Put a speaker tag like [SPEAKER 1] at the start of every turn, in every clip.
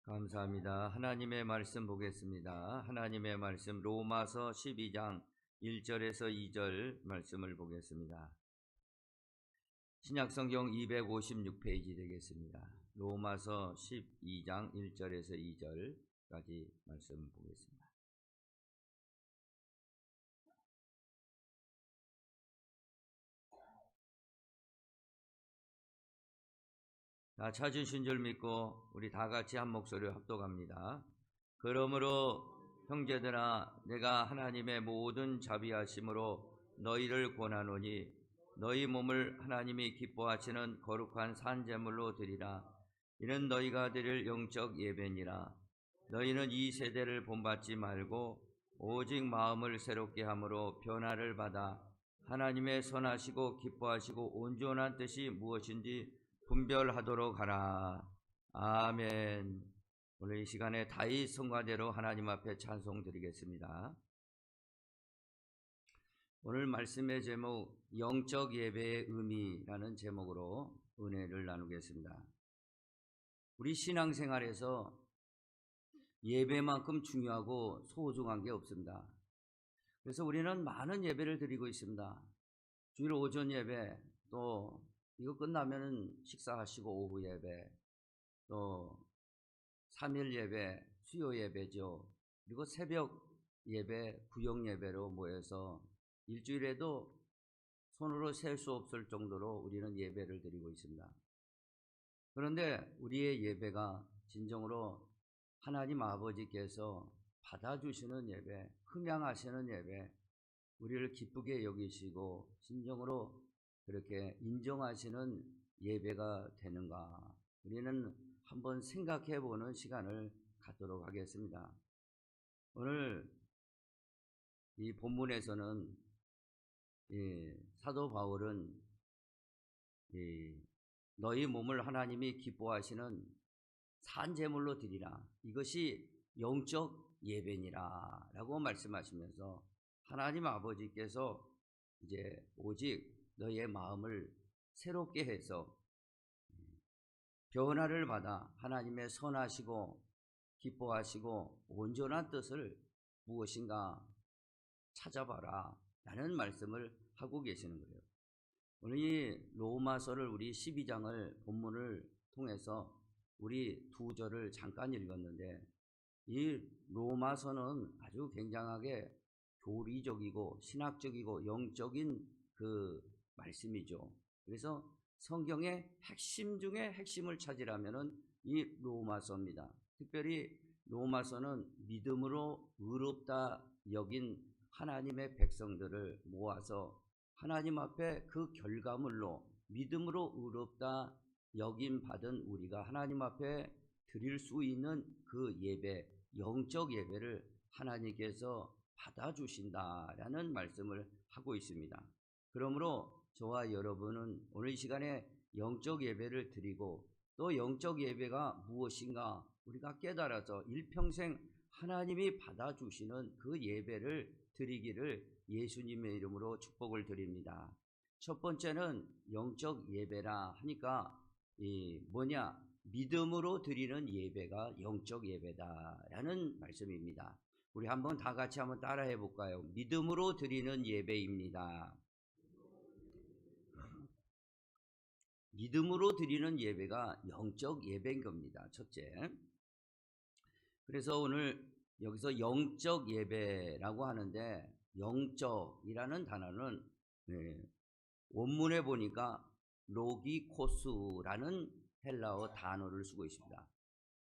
[SPEAKER 1] 감사합니다. 하나님의 말씀 보겠습니다. 하나님의 말씀 로마서 12장 1절에서 2절 말씀을 보겠습니다. 신약성경 256페이지 되겠습니다. 로마서 12장 1절에서 2절까지 말씀 보겠습니다. 다 찾으신 줄 믿고 우리 다 같이 한 목소리로 합독합니다. 그러므로 형제들아, 내가 하나님의 모든 자비하심으로 너희를 권하노니 너희 몸을 하나님이 기뻐하시는 거룩한 산제물로 드리라. 이는 너희가 드릴 영적 예배니라. 너희는 이 세대를 본받지 말고 오직 마음을 새롭게 함으로 변화를 받아 하나님의 선하시고 기뻐하시고 온전한 뜻이 무엇인지 분별하도록 하라. 아멘. 오늘 이 시간에 다윗 성가대로 하나님 앞에 찬송 드리겠습니다. 오늘 말씀의 제목 영적 예배의 의미라는 제목으로 은혜를 나누겠습니다. 우리 신앙생활에서 예배만큼 중요하고 소중한 게 없습니다. 그래서 우리는 많은 예배를 드리고 있습니다. 주일 오전 예배, 또 이거 끝나면 식사하시고 오후 예배, 또 3일 예배, 수요 예배죠. 그리고 새벽 예배, 구역 예배로 모여서 일주일에도 손으로 셀 수 없을 정도로 우리는 예배를 드리고 있습니다. 그런데 우리의 예배가 진정으로 하나님 아버지께서 받아주시는 예배, 흥양하시는 예배, 우리를 기쁘게 여기시고 진정으로 그렇게 인정하시는 예배가 되는가, 우리는 한번 생각해 보는 시간을 갖도록 하겠습니다. 오늘 이 본문에서는 사도 바울은 너희 몸을 하나님이 기뻐하시는 산제물로 드리라, 이것이 영적 예배니라 라고 말씀하시면서 하나님 아버지께서 이제 오직 너희의 마음을 새롭게 해서 변화를 받아 하나님의 선하시고 기뻐하시고 온전한 뜻을 무엇인가 찾아봐라 라는 말씀을 하고 계시는 거예요. 오늘 이 로마서를 우리 12장을 본문을 통해서 우리 두 절을 잠깐 읽었는데, 이 로마서는 아주 굉장하게 교리적이고 신학적이고 영적인 그 말씀이죠. 그래서 성경의 핵심 중에 핵심을 찾으라면은 이 로마서입니다. 특별히 로마서는 믿음으로 의롭다 여긴 하나님의 백성들을 모아서 하나님 앞에 그 결과물로 믿음으로 의롭다 여김 받은 우리가 하나님 앞에 드릴 수 있는 그 예배, 영적 예배를 하나님께서 받아주신다라는 말씀을 하고 있습니다. 그러므로 저와 여러분은 오늘 이 시간에 영적 예배를 드리고, 또 영적 예배가 무엇인가 우리가 깨달아서 일평생 하나님이 받아주시는 그 예배를 드리기를 예수님의 이름으로 축복을 드립니다. 첫 번째는 영적 예배라 하니까 믿음으로 드리는 예배가 영적 예배다라는 말씀입니다. 우리 한번 다 같이 한번 따라해 볼까요? 믿음으로 드리는 예배입니다. 믿음으로 드리는 예배가 영적 예배인 겁니다. 첫째. 그래서 오늘 여기서 영적 예배라고 하는데, 영적이라는 단어는 원문에 보니까 로기코스라는 헬라어 단어를 쓰고 있습니다.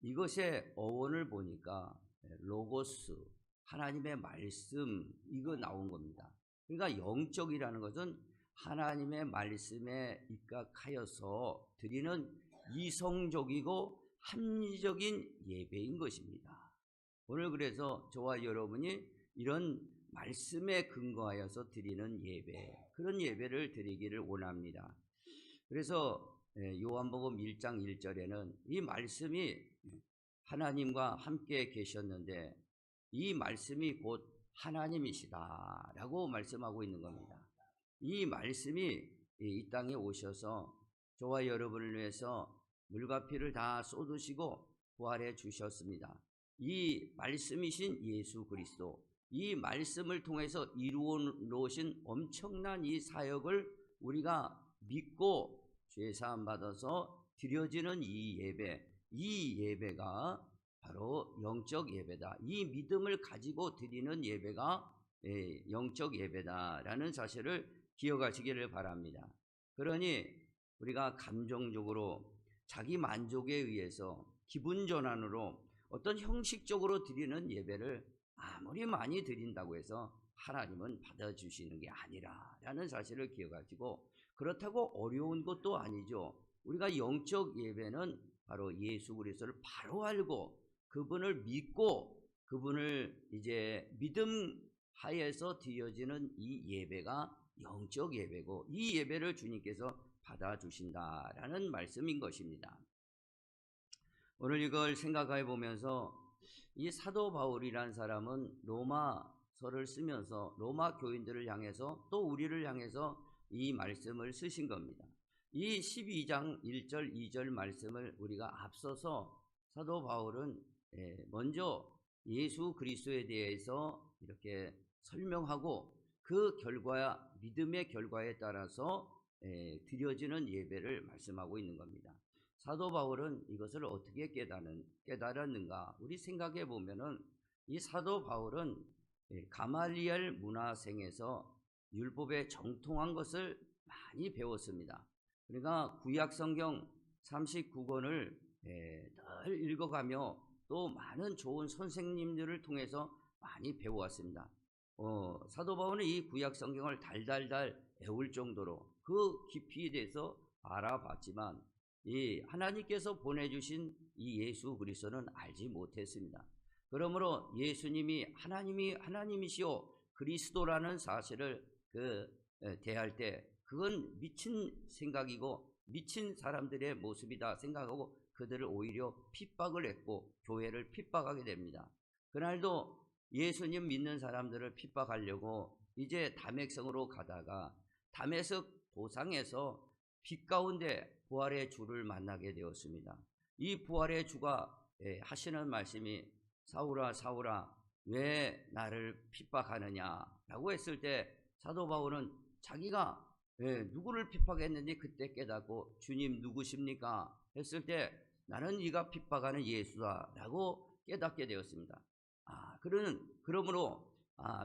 [SPEAKER 1] 이것의 어원을 보니까 로고스, 하나님의 말씀, 이거 나온 겁니다. 그러니까 영적이라는 것은 하나님의 말씀에 입각하여서 드리는 이성적이고 합리적인 예배인 것입니다. 오늘 그래서 저와 여러분이 이런 말씀에 근거하여서 드리는 예배, 그런 예배를 드리기를 원합니다. 그래서 요한복음 1장 1절에는 이 말씀이 하나님과 함께 계셨는데 이 말씀이 곧 하나님이시다 라고 말씀하고 있는 겁니다. 이 말씀이 이 땅에 오셔서 저와 여러분을 위해서 물과 피를 다 쏟으시고 부활해 주셨습니다. 이 말씀이신 예수 그리스도, 이 말씀을 통해서 이루어 놓으신 엄청난 이 사역을 우리가 믿고 죄사함 받아서 드려지는 이 예배가 바로 영적 예배다. 이 믿음을 가지고 드리는 예배가 영적 예배다라는 사실을 기억하시기를 바랍니다. 그러니 우리가 감정적으로 자기 만족에 의해서 기분 전환으로 어떤 형식적으로 드리는 예배를 아무리 많이 드린다고 해서 하나님은 받아주시는 게 아니라라는 사실을 기억하시고, 그렇다고 어려운 것도 아니죠. 우리가 영적 예배는 바로 예수 그리스도를 바로 알고 그분을 믿고 그분을 이제 믿음 하에서 드려지는 이 예배가 영적 예배고, 이 예배를 주님께서 받아주신다라는 말씀인 것입니다. 오늘 이걸 생각해 보면서 이 사도 바울이란 사람은 로마서를 쓰면서 로마 교인들을 향해서 또 우리를 향해서 이 말씀을 쓰신 겁니다. 이 12장 1절 2절 말씀을 우리가 앞서서 사도 바울은 먼저 예수 그리스도에 대해서 이렇게 설명하고 그 결과야 믿음의 결과에 따라서 드려지는 예배를 말씀하고 있는 겁니다. 사도 바울은 이것을 어떻게 깨달았는가? 우리 생각해 보면은 이 사도 바울은 가말리엘 문화생에서 율법에 정통한 것을 많이 배웠습니다. 그러니까 구약 성경 39권을 늘 읽어가며 또 많은 좋은 선생님들을 통해서 많이 배워왔습니다. 사도 바울은 이 구약 성경을 달달달 외울 정도로 그 깊이에 대해서 알아봤지만 이 하나님께서 보내주신 이 예수 그리스도는 알지 못했습니다. 그러므로 예수님이 하나님이시오 그리스도라는 사실을 대할 때 그건 미친 생각이고 미친 사람들의 모습이다 생각하고 그들을 오히려 핍박을 했고 교회를 핍박하게 됩니다. 그날도 예수님 믿는 사람들을 핍박하려고 이제 다메섹성으로 가다가 다메섹 도상에서 빛 가운데 부활의 주를 만나게 되었습니다. 이 부활의 주가 하시는 말씀이 사울아 사울아 왜 나를 핍박하느냐라고 했을 때 사도 바울은 자기가 누구를 픽박했는지 그때 깨닫고 주님 누구십니까? 했을 때 나는 네가 픽박하는 예수다 라고 깨닫게 되었습니다. 그러므로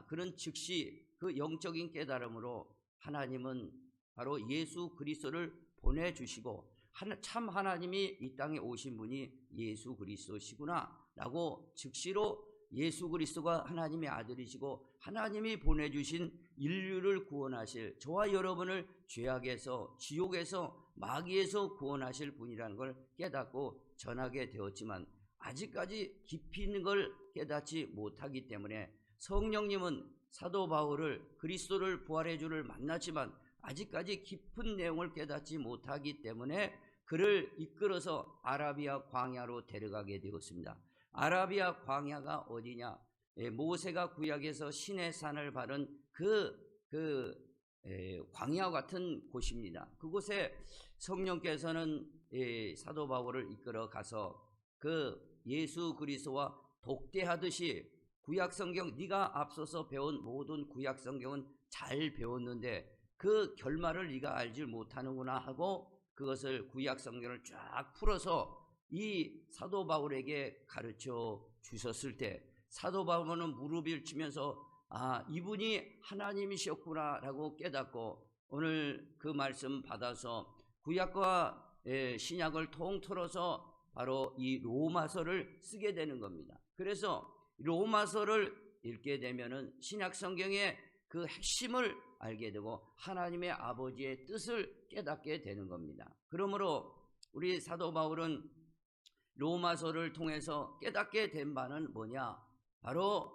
[SPEAKER 1] 그런 즉시 그 영적인 깨달음으로 하나님은 바로 예수 그리스도를 보내주시고 참 하나님이 이 땅에 오신 분이 예수 그리스도시구나 라고 즉시로 예수 그리스도가 하나님의 아들이시고 하나님이 보내주신 인류를 구원하실 저와 여러분을 죄악에서 지옥에서 마귀에서 구원하실 분이라는 걸 깨닫고 전하게 되었지만 아직까지 깊이 있는 걸 깨닫지 못하기 때문에 성령님은 사도 바울을 그리스도를 부활의 주를 만났지만 아직까지 깊은 내용을 깨닫지 못하기 때문에 그를 이끌어서 아라비아 광야로 데려가게 되었습니다. 아라비아 광야가 어디냐? 모세가 구약에서 시내산을 바른 광야 같은 곳입니다. 그곳에 성령께서는 사도 바울을 이끌어 가서 그 예수 그리스도와 독대하듯이 구약 성경 네가 앞서서 배운 모든 구약 성경은 잘 배웠는데 그 결말을 네가 알지 못하는구나 하고 그것을 구약 성경을 쫙 풀어서 이 사도 바울에게 가르쳐 주셨을 때 사도 바울은 무릎을 치면서 이분이 하나님이셨구나 라고 깨닫고 오늘 그 말씀 받아서 구약과 신약을 통틀어서 바로 이 로마서를 쓰게 되는 겁니다. 그래서 로마서를 읽게 되면은 신약 성경의 그 핵심을 알게 되고 하나님의 아버지의 뜻을 깨닫게 되는 겁니다. 그러므로 우리 사도 바울은 로마서를 통해서 깨닫게 된 바는 뭐냐? 바로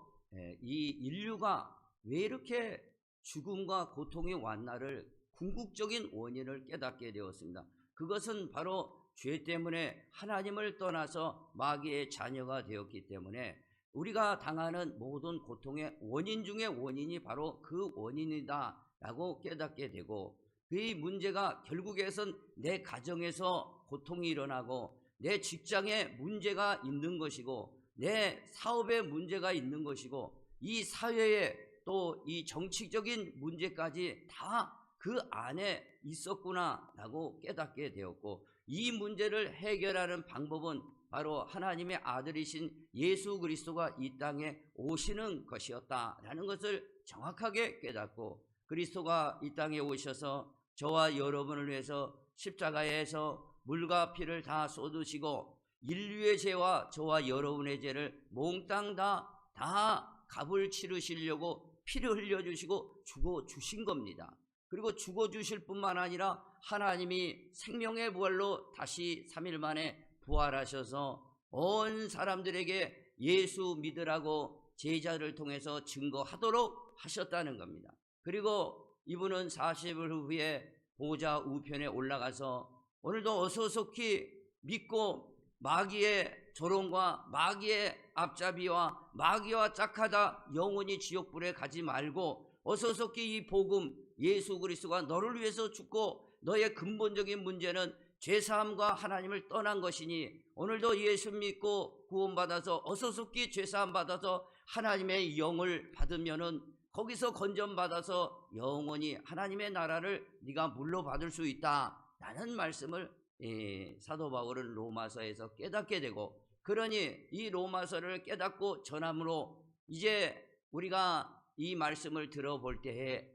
[SPEAKER 1] 이 인류가 왜 이렇게 죽음과 고통이 왔나를 궁극적인 원인을 깨닫게 되었습니다. 그것은 바로 죄 때문에 하나님을 떠나서 마귀의 자녀가 되었기 때문에 우리가 당하는 모든 고통의 원인 중의 원인이 바로 그 원인이다 라고 깨닫게 되고 이 문제가 결국에선 내 가정에서 고통이 일어나고 내 직장에 문제가 있는 것이고 내 사업에 문제가 있는 것이고 이 사회에 또 이 정치적인 문제까지 다 그 안에 있었구나라고 깨닫게 되었고, 이 문제를 해결하는 방법은 바로 하나님의 아들이신 예수 그리스도가 이 땅에 오시는 것이었다라는 것을 정확하게 깨닫고, 그리스도가 이 땅에 오셔서 저와 여러분을 위해서 십자가에서 물과 피를 다 쏟으시고 인류의 죄와 저와 여러분의 죄를 몽땅 다 값을 치르시려고 피를 흘려주시고 죽어주신 겁니다. 그리고 죽어주실 뿐만 아니라 하나님이 생명의 부활로 다시 3일 만에 부활하셔서 온 사람들에게 예수 믿으라고 제자를 통해서 증거하도록 하셨다는 겁니다. 그리고 이분은 40일 후에 보좌 우편에 올라가서 오늘도 어서속히 믿고 마귀의 조롱과 마귀의 앞잡이와 마귀와 짝하다 영원히 지옥불에 가지 말고 어서속히 이 복음, 예수 그리스도가 너를 위해서 죽고 너의 근본적인 문제는 죄사함과 하나님을 떠난 것이니 오늘도 예수 믿고 구원받아서 어서속히 죄사함 받아서 하나님의 영을 받으면은 거기서 건전받아서 영원히 하나님의 나라를 네가 물러받을 수 있다라는 말씀을 사도 바울은 로마서에서 깨닫게 되고, 그러니 이 로마서를 깨닫고 전함으로 이제 우리가 이 말씀을 들어볼 때에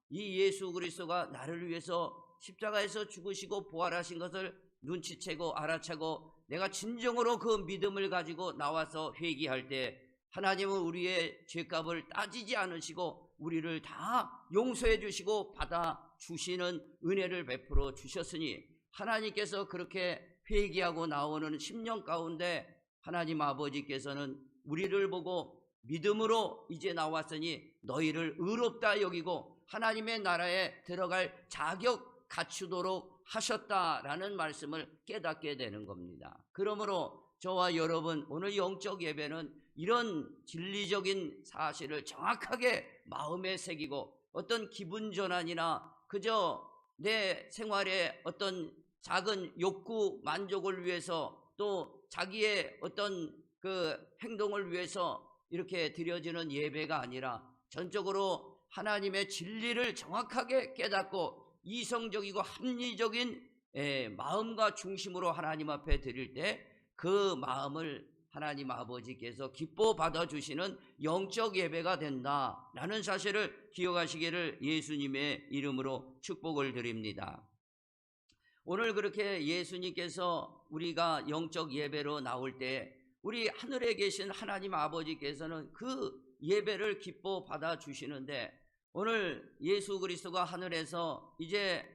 [SPEAKER 1] 이 예수 그리스도가 나를 위해서 십자가에서 죽으시고 부활하신 것을 눈치채고 알아채고 내가 진정으로 그 믿음을 가지고 나와서 회개할 때 하나님은 우리의 죄값을 따지지 않으시고 우리를 다 용서해 주시고 받아 주시는 은혜를 베풀어 주셨으니, 하나님께서 그렇게 회개하고 나오는 10년 가운데 하나님 아버지께서는 우리를 보고 믿음으로 이제 나왔으니 너희를 의롭다 여기고 하나님의 나라에 들어갈 자격 갖추도록 하셨다라는 말씀을 깨닫게 되는 겁니다. 그러므로 저와 여러분 오늘 영적 예배는 이런 진리적인 사실을 정확하게 마음에 새기고 어떤 기분 전환이나 그저 내 생활에 어떤 작은 욕구 만족을 위해서 또 자기의 어떤 그 행동을 위해서 이렇게 드려지는 예배가 아니라 전적으로 하나님의 진리를 정확하게 깨닫고 이성적이고 합리적인 마음과 중심으로 하나님 앞에 드릴 때 그 마음을 하나님 아버지께서 기뻐 받아주시는 영적 예배가 된다라는 사실을 기억하시기를 예수님의 이름으로 축복을 드립니다. 오늘 그렇게 예수님께서 우리가 영적 예배로 나올 때 우리 하늘에 계신 하나님 아버지께서는 그 예배를 기뻐 받아주시는데, 오늘 예수 그리스도가 하늘에서 이제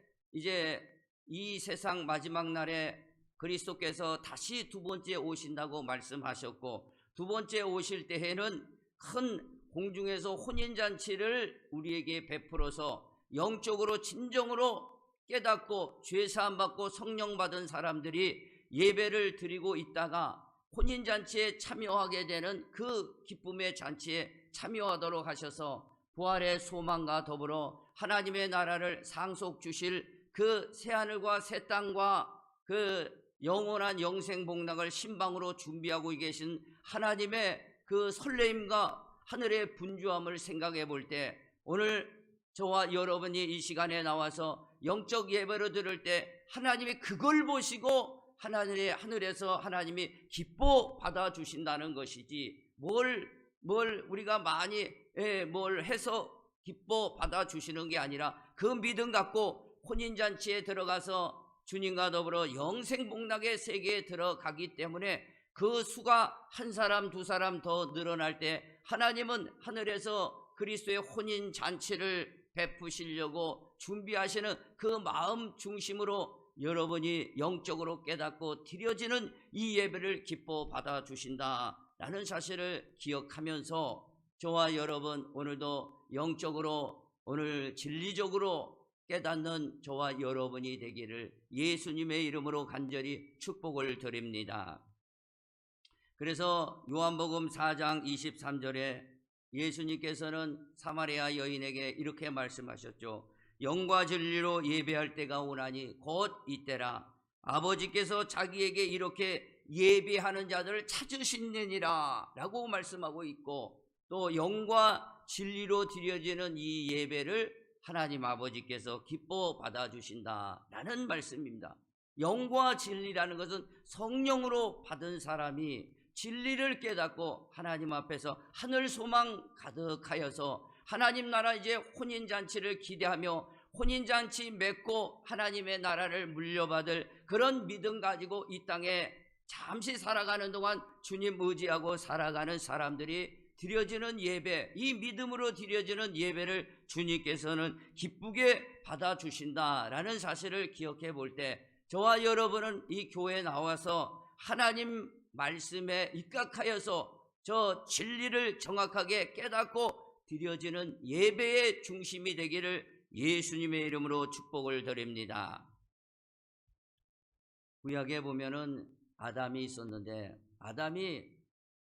[SPEAKER 1] 이 세상 마지막 날에 그리스도께서 다시 두 번째 오신다고 말씀하셨고, 두 번째 오실 때에는 큰 공중에서 혼인잔치를 우리에게 베풀어서 영적으로 진정으로 깨닫고 죄사함 받고 성령 받은 사람들이 예배를 드리고 있다가 혼인잔치에 참여하게 되는 그 기쁨의 잔치에 참여하도록 하셔서 부활의 소망과 더불어 하나님의 나라를 상속 주실 그 새하늘과 새 땅과 그 영원한 영생복락을 신방으로 준비하고 계신 하나님의 그 설레임과 하늘의 분주함을 생각해 볼 때 오늘 저와 여러분이 이 시간에 나와서 영적 예배를 들을 때 하나님이 그걸 보시고 하늘에서 하나님이 기뻐 받아주신다는 것이지 뭘 우리가 많이 뭘 해서 기뻐 받아주시는 게 아니라 그 믿음 갖고 혼인잔치에 들어가서 주님과 더불어 영생복락의 세계에 들어가기 때문에 그 수가 한 사람 두 사람 더 늘어날 때 하나님은 하늘에서 그리스도의 혼인잔치를 베푸시려고 준비하시는 그 마음 중심으로 여러분이 영적으로 깨닫고 드려지는 이 예배를 기뻐 받아주신다라는 사실을 기억하면서 저와 여러분 오늘도 영적으로 오늘 진리적으로 깨닫는 저와 여러분이 되기를 예수님의 이름으로 간절히 축복을 드립니다. 그래서 요한복음 4장 23절에 예수님께서는 사마리아 여인에게 이렇게 말씀하셨죠. 영과 진리로 예배할 때가 오나니 곧 이때라. 아버지께서 자기에게 이렇게 예배하는 자들을 찾으시느니라 라고 말씀하고 있고, 또 영과 진리로 드려지는 이 예배를 하나님 아버지께서 기뻐 받아주신다라는 말씀입니다. 영과 진리라는 것은 성령으로 받은 사람이 진리를 깨닫고 하나님 앞에서 하늘 소망 가득하여서 하나님 나라 이제 혼인잔치를 기대하며 혼인잔치 맺고 하나님의 나라를 물려받을 그런 믿음 가지고 이 땅에 잠시 살아가는 동안 주님 의지하고 살아가는 사람들이 드려지는 예배, 이 믿음으로 드려지는 예배를 주님께서는 기쁘게 받아주신다라는 사실을 기억해 볼 때, 저와 여러분은 이 교회에 나와서 하나님 말씀에 입각하여서 저 진리를 정확하게 깨닫고 드려지는 예배의 중심이 되기를 예수님의 이름으로 축복을 드립니다. 구약에 보면은 아담이 있었는데, 아담이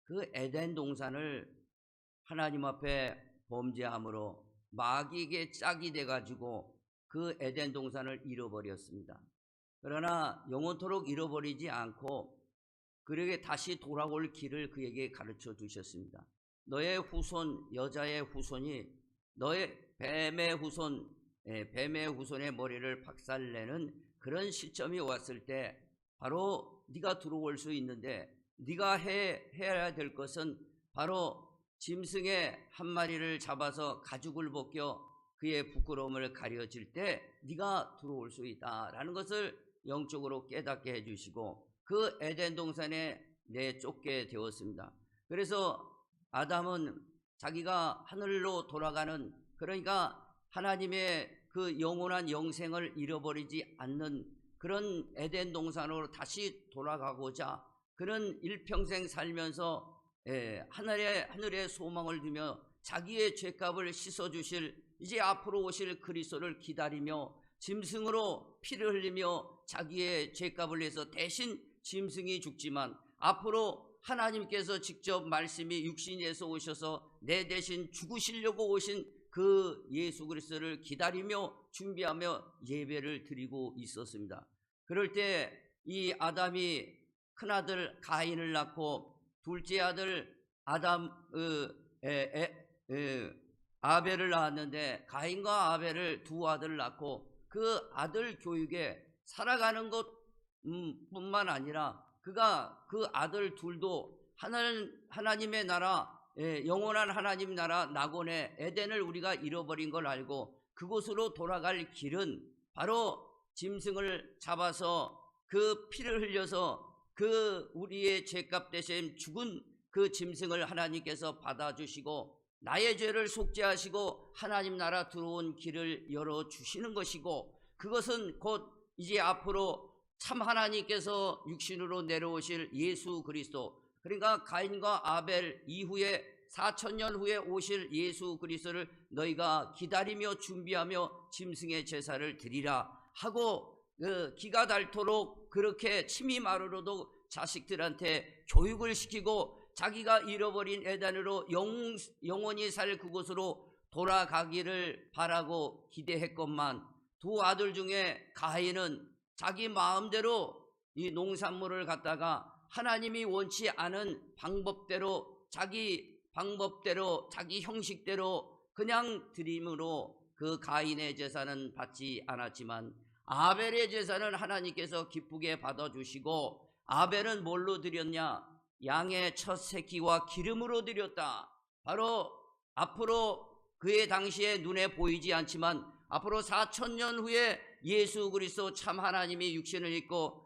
[SPEAKER 1] 그 에덴 동산을 하나님 앞에 범죄함으로 마귀에게 짝이 돼가지고 그 에덴 동산을 잃어버렸습니다. 그러나 영원토록 잃어버리지 않고 그에게 다시 돌아올 길을 그에게 가르쳐 주셨습니다. 너의 후손, 여자의 후손이 너의 뱀의 후손의 머리를 박살내는 그런 시점이 왔을 때 바로 네가 들어올 수 있는데, 네가 해야 될 것은 바로 짐승의 한 마리를 잡아서 가죽을 벗겨 그의 부끄러움을 가려질 때 네가 들어올 수 있다라는 것을 영적으로 깨닫게 해주시고 그 에덴 동산에 내쫓게 되었습니다. 그래서 아담은 자기가 하늘로 돌아가는, 그러니까 하나님의 그 영원한 영생을 잃어버리지 않는 그런 에덴 동산으로 다시 돌아가고자 그는 일평생 살면서 하늘의 소망을 두며 자기의 죄값을 씻어주실 이제 앞으로 오실 그리스도를 기다리며 짐승으로 피를 흘리며 자기의 죄값을 위해서 대신 짐승이 죽지만 앞으로 하나님께서 직접 말씀이 육신에서 오셔서 내 대신 죽으시려고 오신 그 예수 그리스도를 기다리며 준비하며 예배를 드리고 있었습니다. 그럴 때 이 아담이 큰아들 가인을 낳고 둘째 아들 아벨을 낳았는데, 가인과 아벨을 두 아들을 낳고 그 아들 교육에 살아가는 것 뿐만 아니라 그가 그 아들 둘도 하나님의 나라, 영원한 하나님 나라 낙원의 에덴을 우리가 잃어버린 걸 알고 그곳으로 돌아갈 길은 바로 짐승을 잡아서 그 피를 흘려서 그 우리의 죄값 대신 죽은 그 짐승을 하나님께서 받아주시고 나의 죄를 속죄하시고 하나님 나라 들어온 길을 열어주시는 것이고, 그것은 곧 이제 앞으로 참 하나님께서 육신으로 내려오실 예수 그리스도, 그러니까 가인과 아벨 이후에 4000년 후에 오실 예수 그리스도를 너희가 기다리며 준비하며 짐승의 제사를 드리라 하고 기가 닳도록 그렇게 침이 마르러도 자식들한테 교육을 시키고 자기가 잃어버린 에덴으로 영원히 살 그곳으로 돌아가기를 바라고 기대했건만, 두 아들 중에 가인은 자기 마음대로 이 농산물을 갖다가 하나님이 원치 않은 방법대로 자기 형식대로 그냥 드림으로 그 가인의 제사는 받지 않았지만 아벨의 제사는 하나님께서 기쁘게 받아주시고, 아벨은 뭘로 드렸냐? 양의 첫 새끼와 기름으로 드렸다. 바로 앞으로 그의 당시에 눈에 보이지 않지만 앞으로 4000년 후에 예수 그리스도 참 하나님이 육신을 입고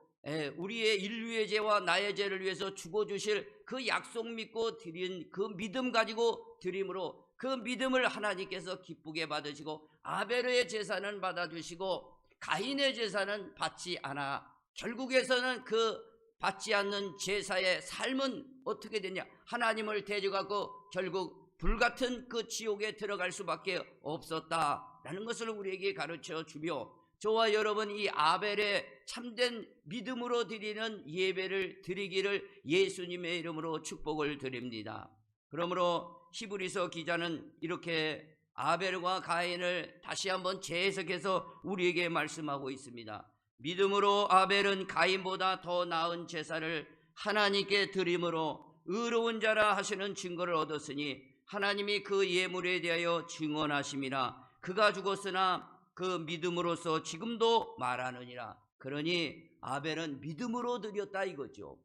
[SPEAKER 1] 우리의 인류의 죄와 나의 죄를 위해서 죽어주실 그 약속 믿고 드린 그 믿음 가지고 드림으로 그 믿음을 하나님께서 기쁘게 받으시고 아벨의 제사는 받아주시고 가인의 제사는 받지 않아 결국에서는 그 받지 않는 제사의 삶은 어떻게 되냐? 하나님을 대적하고 결국 불같은 그 지옥에 들어갈 수밖에 없었다라는 것을 우리에게 가르쳐 주며, 저와 여러분 이 아벨의 참된 믿음으로 드리는 예배를 드리기를 예수님의 이름으로 축복을 드립니다. 그러므로 히브리서 기자는 이렇게 아벨과 가인을 다시 한번 재해석해서 우리에게 말씀하고 있습니다. 믿음으로 아벨은 가인보다 더 나은 제사를 하나님께 드림으로 의로운 자라 하시는 증거를 얻었으니 하나님이 그 예물에 대하여 증언하심이라. 그가 죽었으나 그 믿음으로써 지금도 말하느니라. 그러니 아벨은 믿음으로 드렸다 이거죠.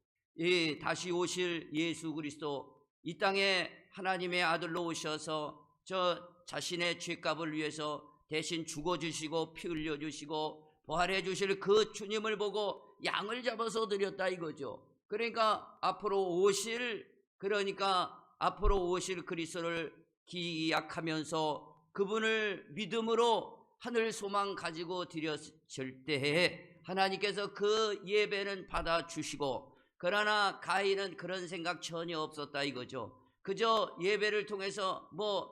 [SPEAKER 1] 다시 오실 예수 그리스도, 이 땅에 하나님의 아들로 오셔서 저 자신의 죄값을 위해서 대신 죽어주시고 피 흘려주시고 부활해 주실 그 주님을 보고 양을 잡아서 드렸다 이거죠. 그러니까 앞으로 오실 그리스도를 기약하면서 그분을 믿음으로 하늘 소망 가지고 드렸을 때에 하나님께서 그 예배는 받아주시고, 그러나 가인은 그런 생각 전혀 없었다 이거죠. 그저 예배를 통해서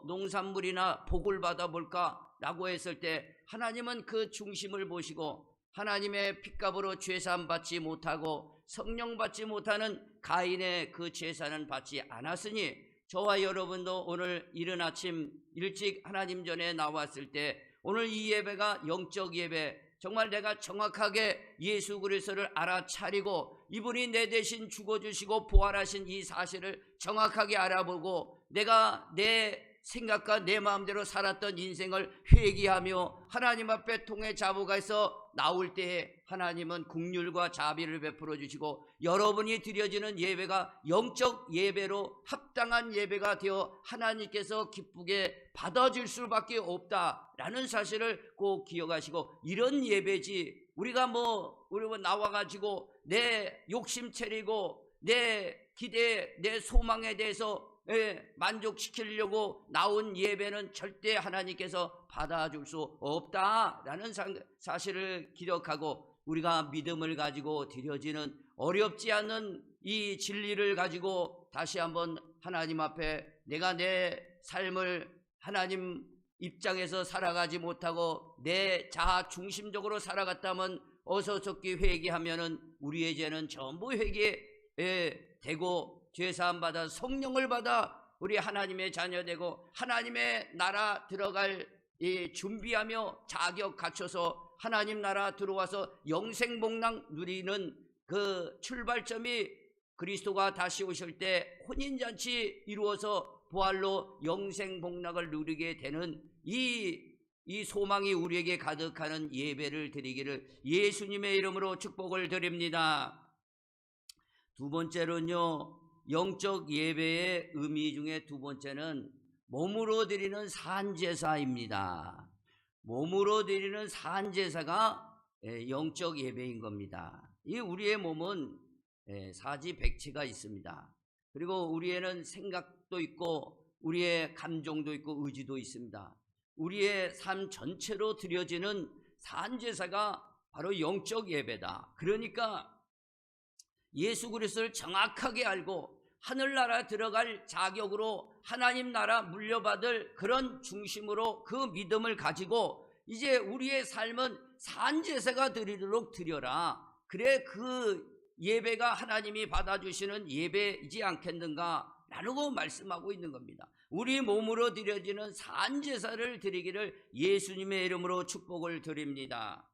[SPEAKER 1] 농산물이나 복을 받아볼까 라고 했을 때 하나님은 그 중심을 보시고 하나님의 핏값으로 제사는 받지 못하고 성령 받지 못하는 가인의 그 제사는 받지 않았으니, 저와 여러분도 오늘 이른 아침 일찍 하나님 전에 나왔을 때 오늘 이 예배가 영적 예배, 정말 내가 정확하게 예수 그리스도를 알아차리고 이분이 내 대신 죽어주시고 부활하신 이 사실을 정확하게 알아보고 내가 내 생각과 내 마음대로 살았던 인생을 회개하며 하나님 앞에 통해 자복해서 나올 때에 하나님은 긍휼과 자비를 베풀어 주시고 여러분이 드려지는 예배가 영적 예배로 합당한 예배가 되어 하나님께서 기쁘게 받아줄 수밖에 없다라는 사실을 꼭 기억하시고, 이런 예배지 우리가 나와가지고 내 욕심 차리고 내 기대, 내 소망에 대해서 만족시키려고 나온 예배는 절대 하나님께서 받아줄 수 없다라는 사실을 기억하고, 우리가 믿음을 가지고 드려지는 어렵지 않은 이 진리를 가지고 다시 한번 하나님 앞에 내가 내 삶을 하나님 입장에서 살아가지 못하고 내 자아 중심적으로 살아갔다면 어서 적기 회개하면은 우리의 죄는 전부 회개되고 죄사함 받아 성령을 받아 우리 하나님의 자녀 되고 하나님의 나라 들어갈 준비하며 자격 갖춰서 하나님 나라 들어와서 영생 복락 누리는 그 출발점이 그리스도가 다시 오실 때 혼인잔치 이루어서 부활로 영생 복락을 누리게 되는 이 소망이 우리에게 가득하는 예배를 드리기를 예수님의 이름으로 축복을 드립니다. 두 번째로는요, 영적 예배의 의미 중에 두 번째는 몸으로 드리는 산제사입니다. 몸으로 드리는 산제사가 영적 예배인 겁니다. 이 우리의 몸은 사지백체가 있습니다. 그리고 우리에는 생각도 있고 우리의 감정도 있고 의지도 있습니다. 우리의 삶 전체로 드려지는 산제사가 바로 영적 예배다. 그러니까 예수 그리스도를 정확하게 알고 하늘나라 들어갈 자격으로 하나님 나라 물려받을 그런 중심으로 그 믿음을 가지고 이제 우리의 삶은 산제사가 드리도록 드려라. 그래 그 예배가 하나님이 받아주시는 예배이지 않겠는가 라고 말씀하고 있는 겁니다. 우리 몸으로 드려지는 산제사를 드리기를 예수님의 이름으로 축복을 드립니다.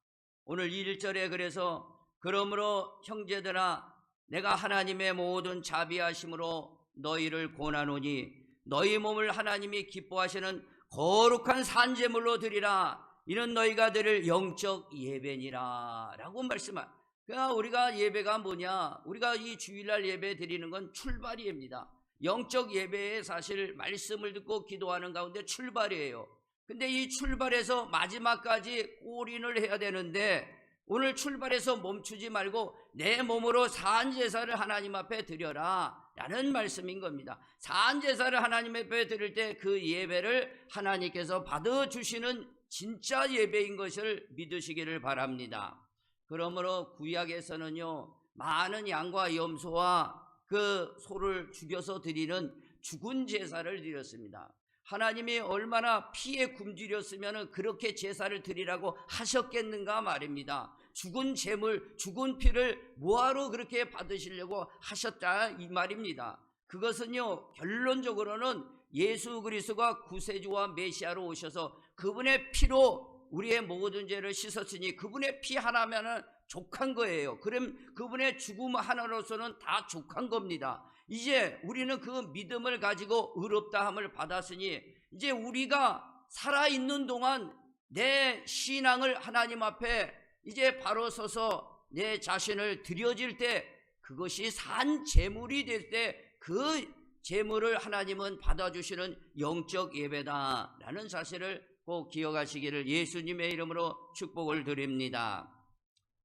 [SPEAKER 1] 오늘 1절에 그래서 그러므로 형제들아 내가 하나님의 모든 자비하심으로 너희를 권하노니 너희 몸을 하나님이 기뻐하시는 거룩한 산제물로 드리라. 이는 너희가 드릴 영적 예배니라 라고 말씀합니다. 그러니까 우리가 예배가 뭐냐, 우리가 이 주일날 예배 드리는 건 출발입니다. 영적 예배의 사실 말씀을 듣고 기도하는 가운데 출발이에요. 근데 이 출발에서 마지막까지 올인을 해야 되는데 오늘 출발해서 멈추지 말고 내 몸으로 산제사를 하나님 앞에 드려라 라는 말씀인 겁니다. 산제사를 하나님 앞에 드릴 때 그 예배를 하나님께서 받아주시는 진짜 예배인 것을 믿으시기를 바랍니다. 그러므로 구약에서는요, 많은 양과 염소와 그 소를 죽여서 드리는 죽은 제사를 드렸습니다. 하나님이 얼마나 피에 굶주렸으면 그렇게 제사를 드리라고 하셨겠는가 말입니다. 죽은 재물, 죽은 피를 뭐하러 그렇게 받으시려고 하셨다 이 말입니다. 그것은요, 결론적으로는 예수 그리스도가 구세주와 메시아로 오셔서 그분의 피로 우리의 모든 죄를 씻었으니 그분의 피 하나면은 족한 거예요. 그럼 그분의 죽음 하나로서는 다 족한 겁니다. 이제 우리는 그 믿음을 가지고 의롭다함을 받았으니 이제 우리가 살아있는 동안 내 신앙을 하나님 앞에 이제 바로 서서 내 자신을 드려질 때 그것이 산 제물이 될 때 그 제물을 하나님은 받아주시는 영적 예배다라는 사실을 꼭 기억하시기를 예수님의 이름으로 축복을 드립니다.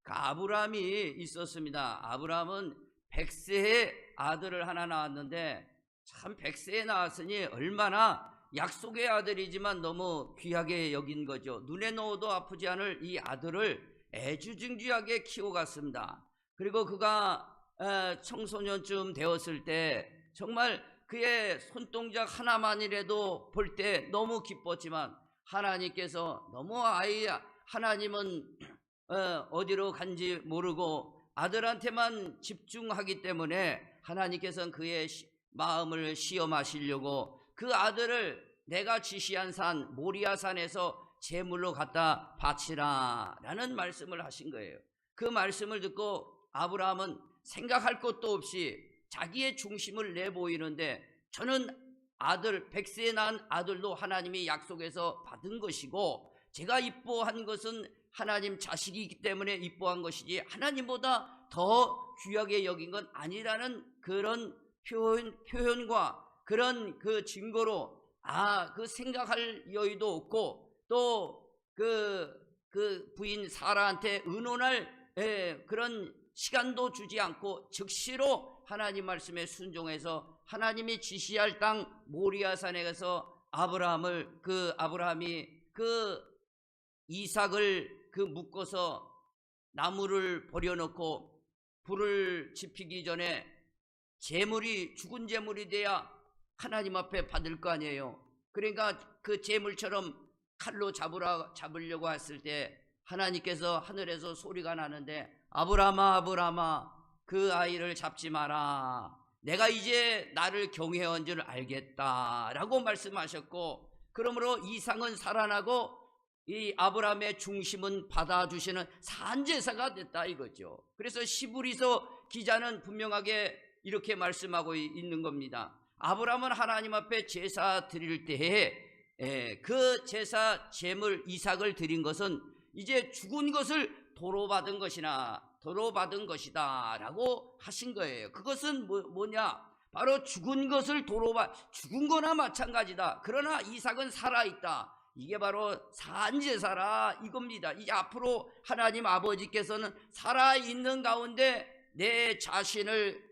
[SPEAKER 1] 그 아브라함이 있었습니다. 아브라함은 100세에 아들을 하나 낳았는데 참 100세에 낳았으니 얼마나 약속의 아들이지만 너무 귀하게 여긴 거죠. 눈에 넣어도 아프지 않을 이 아들을 애주중지하게 키워갔습니다. 그리고 그가 청소년쯤 되었을 때 정말 그의 손동작 하나만이라도 볼 때 너무 기뻤지만 하나님께서 너무 하나님은 어디로 간지 모르고 아들한테만 집중하기 때문에 하나님께서는 그의 마음을 시험하시려고 그 아들을 내가 지시한 산 모리아산에서 제물로 갖다 바치라 라는 말씀을 하신 거예요. 그 말씀을 듣고 아브라함은 생각할 것도 없이 자기의 중심을 내보이는데 저는 아들 100세에 낳은 아들도 하나님이 약속해서 받은 것이고 제가 이뻐한 것은 하나님 자식이기 때문에 이뻐한 것이지 하나님보다 더 귀하게 여긴 건 아니라는 그런 표현과 그런 그 증거로 그 생각할 여유도 없고 또 그 부인 사라한테 의논할 그런 시간도 주지 않고 즉시로 하나님 말씀에 순종해서 하나님이 지시할 땅 모리아산에 가서 아브라함이 그 이삭을 묶어서 나무를 버려놓고 불을 지피기 전에 제물이 죽은 제물이 돼야 하나님 앞에 받을 거 아니에요. 그러니까 그 제물처럼 칼로 잡으려고 했을 때 하나님께서 하늘에서 소리가 나는데 아브라함아 아브라함아 그 아이를 잡지 마라. 내가 이제 나를 경외한 줄 알겠다라고 말씀하셨고 그러므로 이삭은 살아나고 이 아브라함의 중심은 받아주시는 산제사가 됐다 이거죠. 그래서 시브리서 기자는 분명하게 이렇게 말씀하고 있는 겁니다. 아브라함은 하나님 앞에 제사 드릴 때에 그 제사 제물 이삭을 드린 것은 이제 죽은 것을 도로받은 것이다 라고 하신 거예요. 그것은 뭐냐? 바로 죽은 것을 죽은 거나 마찬가지다. 그러나 이삭은 살아있다. 이게 바로 산제사라 이겁니다. 이제 앞으로 하나님 아버지께서는 살아있는 가운데 내 자신을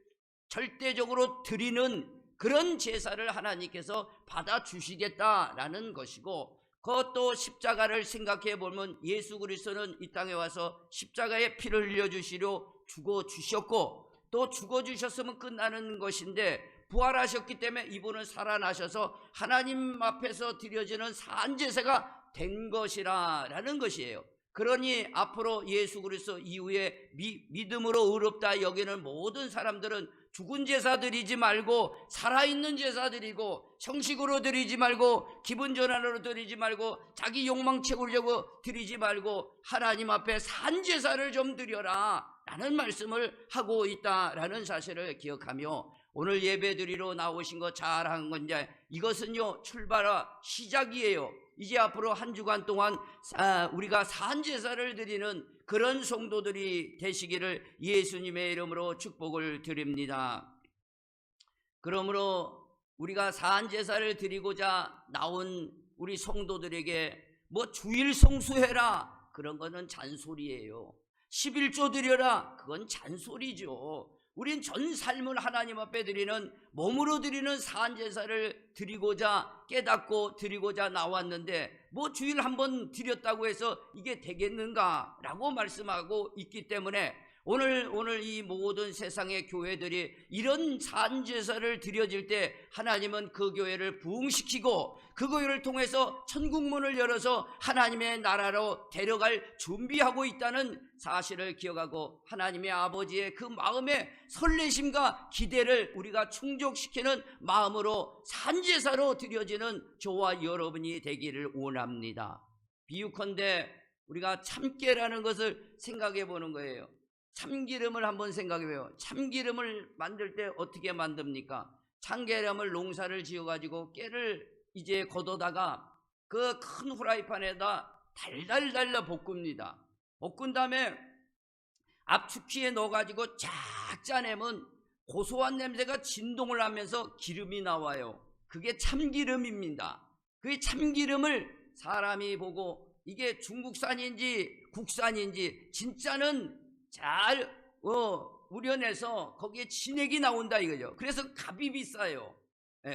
[SPEAKER 1] 절대적으로 드리는 그런 제사를 하나님께서 받아주시겠다라는 것이고 그것도 십자가를 생각해 보면 예수 그리스도는 이 땅에 와서 십자가에 피를 흘려주시려 죽어주셨고 또 죽어주셨으면 끝나는 것인데 부활하셨기 때문에 이분은 살아나셔서 하나님 앞에서 드려지는 산제사가 된 것이라는 것이에요. 그러니 앞으로 예수 그리스도 이후에 믿음으로 의롭다 여기는 모든 사람들은 죽은 제사 드리지 말고 살아있는 제사 드리고 형식으로 드리지 말고 기분 전환으로 드리지 말고 자기 욕망 채우려고 드리지 말고 하나님 앞에 산제사를 좀 드려라 라는 말씀을 하고 있다라는 사실을 기억하며 오늘 예배 드리러 나오신 거 잘한 건지 이것은요 출발과 시작이에요. 이제 앞으로 한 주간 동안 우리가 산제사를 드리는 그런 성도들이 되시기를 예수님의 이름으로 축복을 드립니다. 그러므로 우리가 산제사를 드리고자 나온 우리 성도들에게 뭐 주일 성수해라 그런 거는 잔소리예요. 11조 드려라 그건 잔소리죠. 우린 전 삶을 하나님 앞에 드리는 몸으로 드리는 산제사를 드리고자 깨닫고 드리고자 나왔는데 뭐 주일 한번 드렸다고 해서 이게 되겠는가 라고 말씀하고 있기 때문에 오늘 이 모든 세상의 교회들이 이런 산제사를 드려질 때 하나님은 그 교회를 부흥시키고 그 교회를 통해서 천국문을 열어서 하나님의 나라로 데려갈 준비하고 있다는 사실을 기억하고 하나님의 아버지의 그 마음의 설레심과 기대를 우리가 충족시키는 마음으로 산제사로 드려지는 저와 여러분이 되기를 원합니다. 비유컨대 우리가 참깨라는 것을 생각해 보는 거예요. 참기름을 한번 생각해 봐요. 참기름을 만들 때 어떻게 만듭니까? 참기름을 농사를 지어 가지고 깨를 이제 걷어다가 그 큰 후라이팬에다 달달달달 볶습니다. 볶은 다음에 압축기에 넣어 가지고 쫙 짜내면 고소한 냄새가 진동을 하면서 기름이 나와요. 그게 참기름입니다. 그 참기름을 사람이 보고 이게 중국산인지 국산인지 진짜는 잘 우려내서 거기에 진액이 나온다 이거죠. 그래서 값이 비싸요.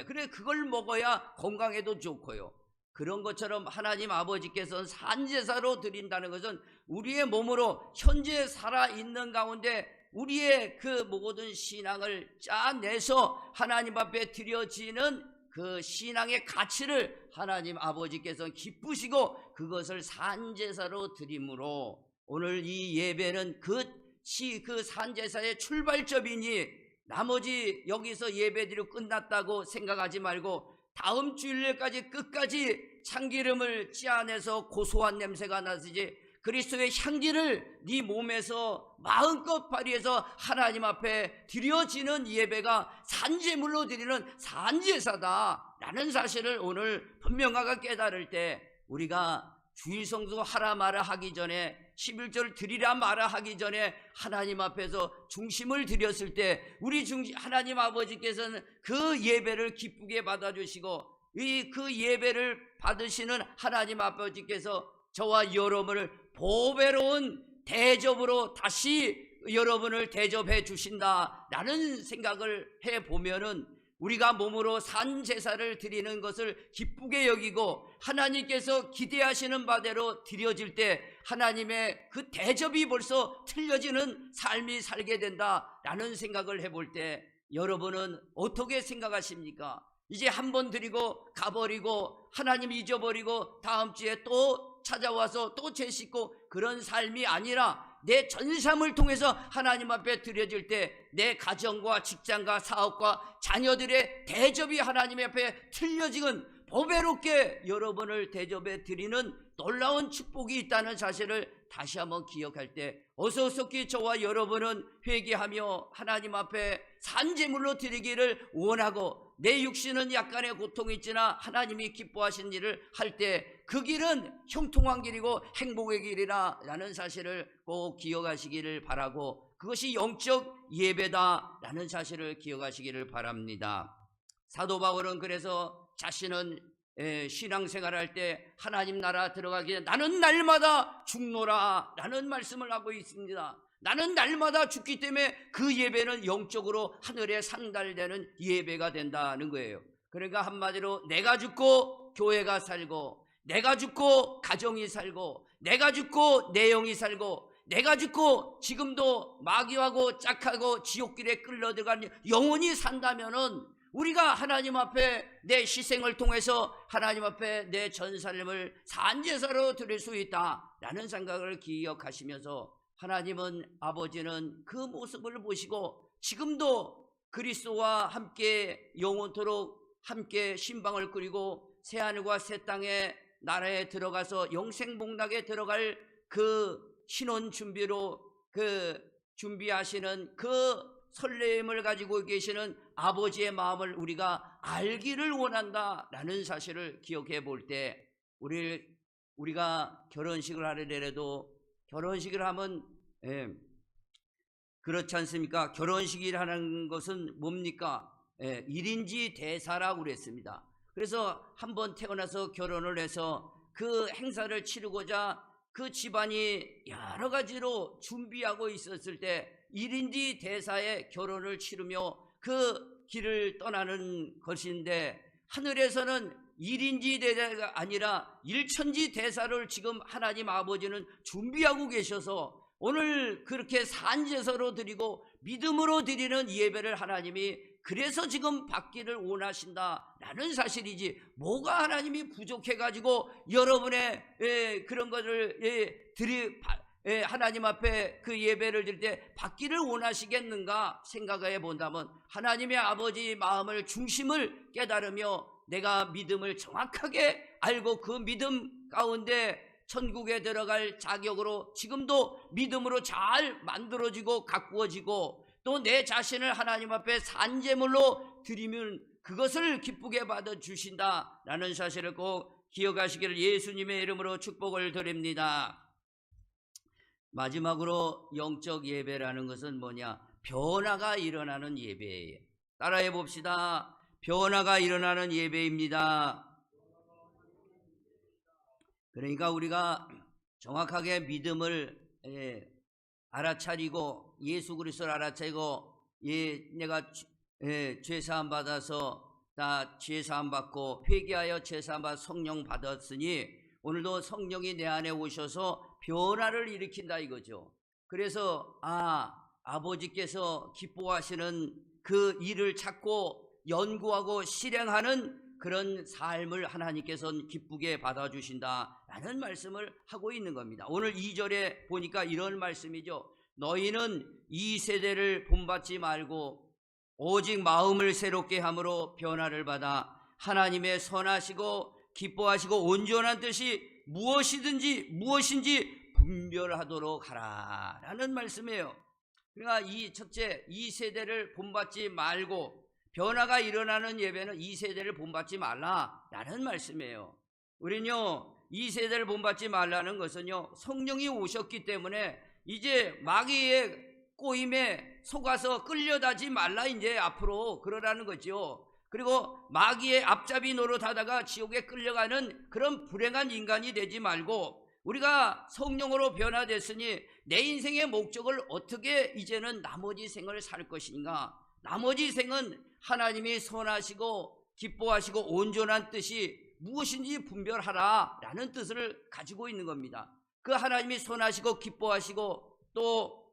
[SPEAKER 1] 그래 그걸 먹어야 건강에도 좋고요. 그런 것처럼 하나님 아버지께서는 산제사로 드린다는 것은 우리의 몸으로 현재 살아있는 가운데 우리의 그 모든 신앙을 짜내서 하나님 앞에 드려지는 그 신앙의 가치를 하나님 아버지께서 기쁘시고 그것을 산제사로 드림으로 오늘 이 예배는 그 산제사의 출발점이니 나머지 여기서 예배드리고 끝났다고 생각하지 말고 다음 주일까지 끝까지 참기름을 짜내서 고소한 냄새가 나지 그리스도의 향기를 네 몸에서 마음껏 발휘해서 하나님 앞에 드려지는 예배가 산제물로 드리는 산제사다라는 사실을 오늘 분명하게 깨달을 때 우리가 주일성수 하라 마라 하기 전에 11절 드리라 마라 하기 전에 하나님 앞에서 중심을 드렸을 때 우리 하나님 아버지께서는 그 예배를 기쁘게 받아주시고 그 예배를 받으시는 하나님 아버지께서 저와 여러분을 보배로운 대접으로 다시 여러분을 대접해 주신다라는 생각을 해보면은 우리가 몸으로 산제사를 드리는 것을 기쁘게 여기고 하나님께서 기대하시는 바대로 드려질 때 하나님의 그 대접이 벌써 틀려지는 삶이 살게 된다라는 생각을 해볼 때 여러분은 어떻게 생각하십니까? 이제 한 번 드리고 가버리고 하나님 잊어버리고 다음 주에 또 찾아와서 또 재짓고 그런 삶이 아니라 내 전삶을 통해서 하나님 앞에 드려질 때 내 가정과 직장과 사업과 자녀들의 대접이 하나님 앞에 틀려지는 보배롭게 여러분을 대접해 드리는 놀라운 축복이 있다는 사실을 다시 한번 기억할 때 어서서기 저와 여러분은 회개하며 하나님 앞에 산제물로 드리기를 원하고 내 육신은 약간의 고통이 있지나 하나님이 기뻐하신 일을 할 때 그 길은 형통한 길이고 행복의 길이라 라는 사실을 꼭 기억하시기를 바라고 그것이 영적 예배다 라는 사실을 기억하시기를 바랍니다. 사도 바울은 그래서 자신은 신앙생활할 때 하나님 나라 들어가기 전에 나는 날마다 죽노라 라는 말씀을 하고 있습니다. 나는 날마다 죽기 때문에 그 예배는 영적으로 하늘에 상달되는 예배가 된다는 거예요. 그러니까 한마디로 내가 죽고 교회가 살고 내가 죽고 가정이 살고 내가 죽고 내 영이 살고 내가 죽고 지금도 마귀하고 짝하고 지옥길에 끌려들어간 영혼이 산다면은 우리가 하나님 앞에 내 희생을 통해서 하나님 앞에 내 전살림을 산제사로 드릴 수 있다라는 생각을 기억하시면서 하나님은 아버지는 그 모습을 보시고 지금도 그리스도와 함께 영원토록 함께 신방을 꾸리고 새하늘과 새 땅의 나라에 들어가서 영생복락에 들어갈 그 신혼 준비로 그 준비하시는 그 설렘을 가지고 계시는 아버지의 마음을 우리가 알기를 원한다라는 사실을 기억해 볼 때 우리가 결혼식을 하려고 결혼식을 하면 그렇지 않습니까? 결혼식이라는 것은 뭡니까? 1인지 대사라고 그랬습니다. 그래서 한번 태어나서 결혼을 해서 그 행사를 치르고자 그 집안이 여러 가지로 준비하고 있었을 때 1인지 대사의 결혼을 치르며 그 길을 떠나는 것인데 하늘에서는 1인지 대사가 아니라 1천지 대사를 지금 하나님 아버지는 준비하고 계셔서 오늘 그렇게 산제사로 드리고 믿음으로 드리는 예배를 하나님이 그래서 지금 받기를 원하신다라는 사실이지 뭐가 하나님이 부족해가지고 여러분의 그런 것을 하나님 앞에 그 예배를 드릴 때 받기를 원하시겠는가 생각해 본다면 하나님의 아버지 마음을 중심을 깨달으며 내가 믿음을 정확하게 알고 그 믿음 가운데 천국에 들어갈 자격으로 지금도 믿음으로 잘 만들어지고 가꾸어지고 또 내 자신을 하나님 앞에 산제물로 드리면 그것을 기쁘게 받아주신다라는 사실을 꼭 기억하시기를 예수님의 이름으로 축복을 드립니다. 마지막으로 영적 예배라는 것은 뭐냐? 변화가 일어나는 예배예요. 따라해 봅시다. 변화가 일어나는 예배입니다. 그러니까 우리가 정확하게 믿음을 알아차리고 예수 그리스도를 알아차리고 내가 죄사함 받아서 다 죄사함 받고 회개하여 죄사함 받아 성령 받았으니 오늘도 성령이 내 안에 오셔서 변화를 일으킨다 이거죠. 그래서 아버지께서 기뻐하시는 그 일을 찾고 연구하고 실행하는 그런 삶을 하나님께서는 기쁘게 받아주신다라는 말씀을 하고 있는 겁니다. 오늘 2절에 보니까 이런 말씀이죠. 너희는 이 세대를 본받지 말고 오직 마음을 새롭게 함으로 변화를 받아 하나님의 선하시고 기뻐하시고 온전한 뜻이 무엇인지 분별하도록 하라 라는 말씀이에요. 그러니까 첫째, 이 세대를 본받지 말고 변화가 일어나는 예배는 이 세대를 본받지 말라라는 말씀이에요. 우리는요, 이 세대를 본받지 말라는 것은요, 성령이 오셨기 때문에 이제 마귀의 꼬임에 속아서 끌려다지 말라 이제 앞으로 그러라는 거죠. 그리고 마귀의 앞잡이 노릇하다가 지옥에 끌려가는 그런 불행한 인간이 되지 말고 우리가 성령으로 변화됐으니 내 인생의 목적을 어떻게 이제는 나머지 생을 살 것인가? 나머지 생은 하나님이 선하시고 기뻐하시고 온전한 뜻이 무엇인지 분별하라 라는 뜻을 가지고 있는 겁니다. 그 하나님이 선하시고 기뻐하시고 또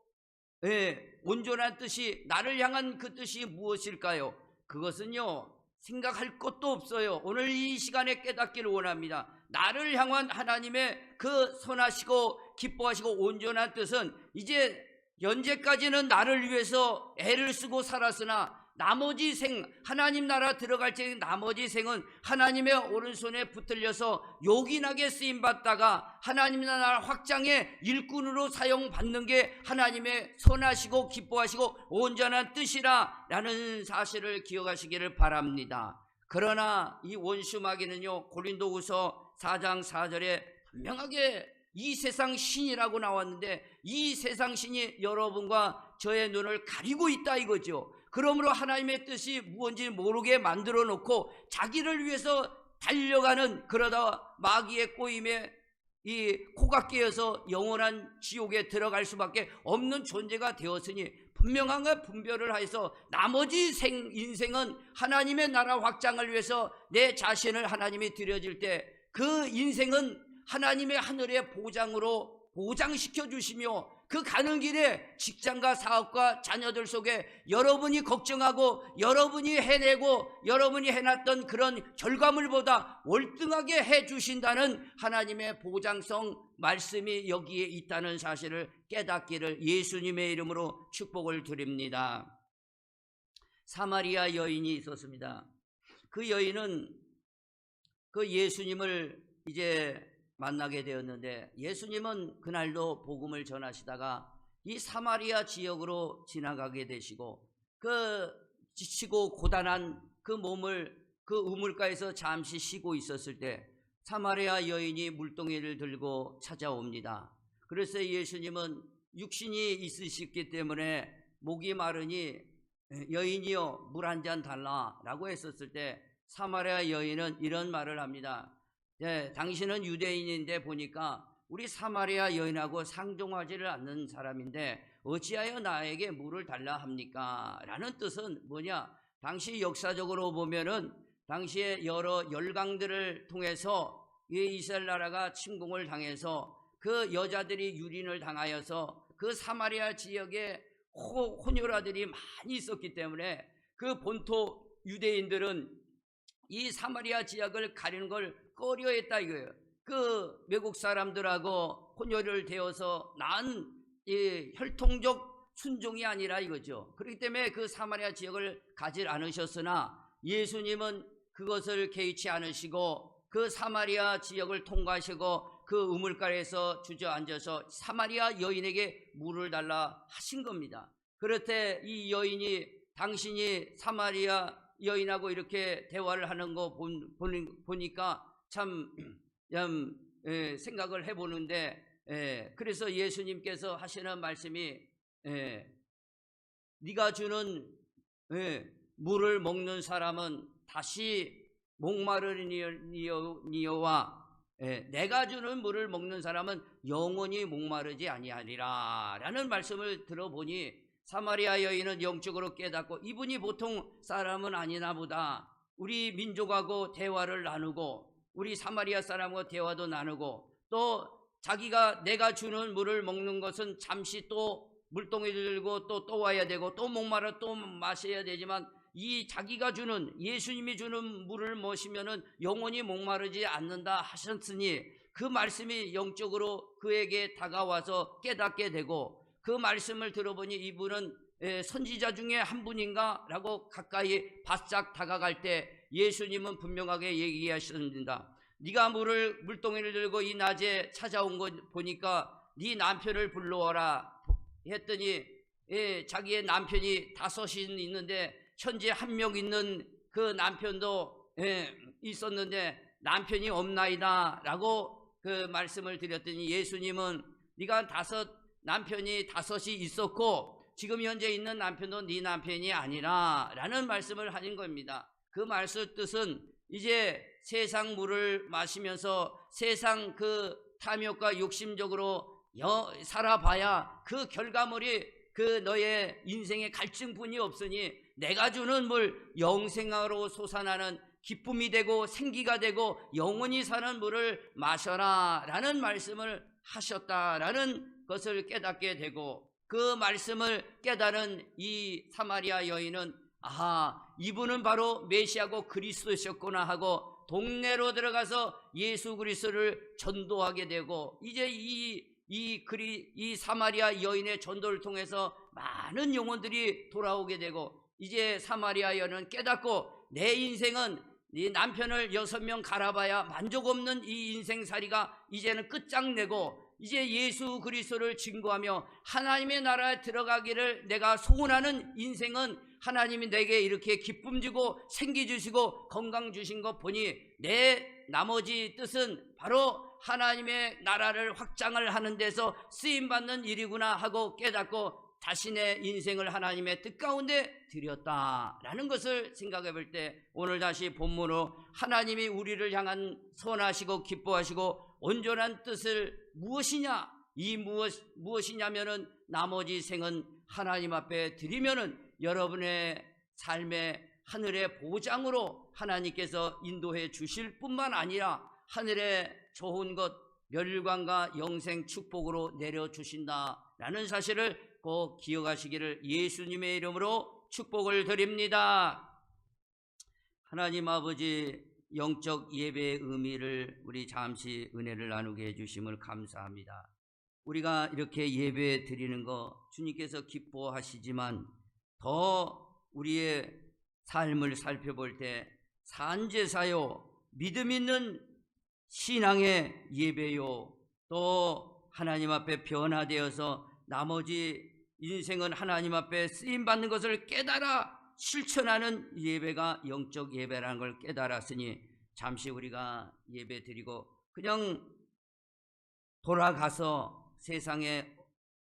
[SPEAKER 1] 온전한 뜻이 나를 향한 그 뜻이 무엇일까요? 그것은요 생각할 것도 없어요. 오늘 이 시간에 깨닫기를 원합니다. 나를 향한 하나님의 그 선하시고 기뻐하시고 온전한 뜻은 이제 현재까지는 나를 위해서 애를 쓰고 살았으나 나머지 생, 하나님 나라 들어갈 때 나머지 생은 하나님의 오른손에 붙들려서 요긴하게 쓰임받다가 하나님 나라 확장의 일꾼으로 사용받는 게 하나님의 선하시고 기뻐하시고 온전한 뜻이라 라는 사실을 기억하시기를 바랍니다. 그러나 이 원수 마귀는요, 고린도후서 4장 4절에 분명하게 이 세상 신이라고 나왔는데 이 세상 신이 여러분과 저의 눈을 가리고 있다 이거죠. 그러므로 하나님의 뜻이 무엇인지 모르게 만들어 놓고 자기를 위해서 달려가는, 그러다 마귀의 꼬임에 이 코가 깨어서 영원한 지옥에 들어갈 수밖에 없는 존재가 되었으니 분명한 것 분별을 해서 나머지 인생은 하나님의 나라 확장을 위해서 내 자신을 하나님이 드려질 때 그 인생은 하나님의 하늘의 보장으로 보장시켜 주시며 그 가는 길에 직장과 사업과 자녀들 속에 여러분이 걱정하고 여러분이 해내고 여러분이 해놨던 그런 결과물보다 월등하게 해주신다는 하나님의 보장성 말씀이 여기에 있다는 사실을 깨닫기를 예수님의 이름으로 축복을 드립니다. 사마리아 여인이 있었습니다. 그 여인은 그 예수님을 이제 만나게 되었는데 예수님은 그날도 복음을 전하시다가 이 사마리아 지역으로 지나가게 되시고 그 지치고 고단한 그 몸을 그 우물가에서 잠시 쉬고 있었을 때 사마리아 여인이 물동이를 들고 찾아옵니다. 그래서 예수님은 육신이 있으셨기 때문에 목이 마르니 여인이여 물 한 잔 달라 라고 했었을 때 사마리아 여인은 이런 말을 합니다. 당신은 유대인인데 보니까 우리 사마리아 여인하고 상종하지를 않는 사람인데 어찌하여 나에게 물을 달라 합니까? 라는 뜻은 뭐냐? 당시 역사적으로 보면은 당시에 여러 열강들을 통해서 이스라엘 나라가 침공을 당해서 그 여자들이 유린을 당하여서 그 사마리아 지역에 혼혈아들이 많이 있었기 때문에 그 본토 유대인들은 이 사마리아 지역을 가리는 걸 꺼려했다 이거예요. 그 외국 사람들하고 혼혈을 되어서 낳은 이 혈통적 순종이 아니라 이거죠. 그렇기 때문에 그 사마리아 지역을 가지 않으셨으나 예수님은 그것을 개의치 않으시고 그 사마리아 지역을 통과하시고 그 우물가에서 주저앉아서 사마리아 여인에게 물을 달라 하신 겁니다. 그렇대 이 여인이 당신이 사마리아 여인하고 이렇게 대화를 하는 거 보니까 참 생각을 해보는데, 그래서 예수님께서 하시는 말씀이, 네가 주는 물을 먹는 사람은 다시 목마르니여와 내가 주는 물을 먹는 사람은 영원히 목마르지 아니하리라 라는 말씀을 들어보니 사마리아 여인은 영적으로 깨닫고 이분이 보통 사람은 아니나 보다. 우리 민족하고 대화를 나누고 우리 사마리아 사람과 대화도 나누고 또 자기가 내가 주는 물을 먹는 것은 잠시 또 물동이를 들고 또 와야 되고 또 목마르 또 마셔야 되지만 이 자기가 주는 예수님이 주는 물을 마시면은 영원히 목마르지 않는다 하셨으니 그 말씀이 영적으로 그에게 다가와서 깨닫게 되고 그 말씀을 들어보니 이분은 선지자 중에 한 분인가 라고 가까이 바싹 다가갈 때 예수님은 분명하게 얘기하셨습니다. 네가 물동이를 들고 이 낮에 찾아온 거 보니까 네 남편을 불러와라 했더니 자기의 남편이 5인 있는데 현재 1명 있는 그 남편도 있었는데 남편이 없나이다 라고 그 말씀을 드렸더니 예수님은 네가 남편이 5이 있었고 지금 현재 있는 남편도 네 남편이 아니라 라는 말씀을 하신 겁니다. 그 말씀 뜻은 이제 세상 물을 마시면서 세상 그 탐욕과 욕심적으로 살아봐야 그 결과물이 그 너의 인생의 갈증뿐이 없으니 내가 주는 물 영생으로 솟아나는 기쁨이 되고 생기가 되고 영원히 사는 물을 마셔라 라는 말씀을 하셨다라는 것을 깨닫게 되고 그 말씀을 깨달은 이 사마리아 여인은 이분은 바로 메시아고 그리스도셨구나 하고 동네로 들어가서 예수 그리스도를 전도하게 되고 이제 이 사마리아 여인의 전도를 통해서 많은 영혼들이 돌아오게 되고 이제 사마리아 여인은 깨닫고 내 인생은 네 남편을 6명 갈아봐야 만족 없는 이 인생살이가 이제는 끝장내고 이제 예수 그리스도를 증거하며 하나님의 나라에 들어가기를 내가 소원하는 인생은 하나님이 내게 이렇게 기쁨 주고 생기 주시고 건강 주신 것 보니 내 나머지 뜻은 바로 하나님의 나라를 확장을 하는 데서 쓰임받는 일이구나 하고 깨닫고 자신의 인생을 하나님의 뜻 가운데 드렸다라는 것을 생각해 볼 때 오늘 다시 본문으로 하나님이 우리를 향한 선하시고 기뻐하시고 온전한 뜻을 무엇이냐 무엇이냐면은 나머지 생은 하나님 앞에 드리면은 여러분의 삶의 하늘의 보장으로 하나님께서 인도해 주실 뿐만 아니라 하늘의 좋은 것 멸관과 영생 축복으로 내려주신다라는 사실을 꼭 기억하시기를 예수님의 이름으로 축복을 드립니다. 하나님 아버지 영적 예배의 의미를 우리 잠시 은혜를 나누게 해주심을 감사합니다. 우리가 이렇게 예배 드리는 거 주님께서 기뻐하시지만 더 우리의 삶을 살펴볼 때 산제사요 믿음 있는 신앙의 예배요 또 하나님 앞에 변화되어서 나머지 인생은 하나님 앞에 쓰임받는 것을 깨달아 실천하는 예배가 영적 예배라는 걸 깨달았으니 잠시 우리가 예배 드리고 그냥 돌아가서 세상에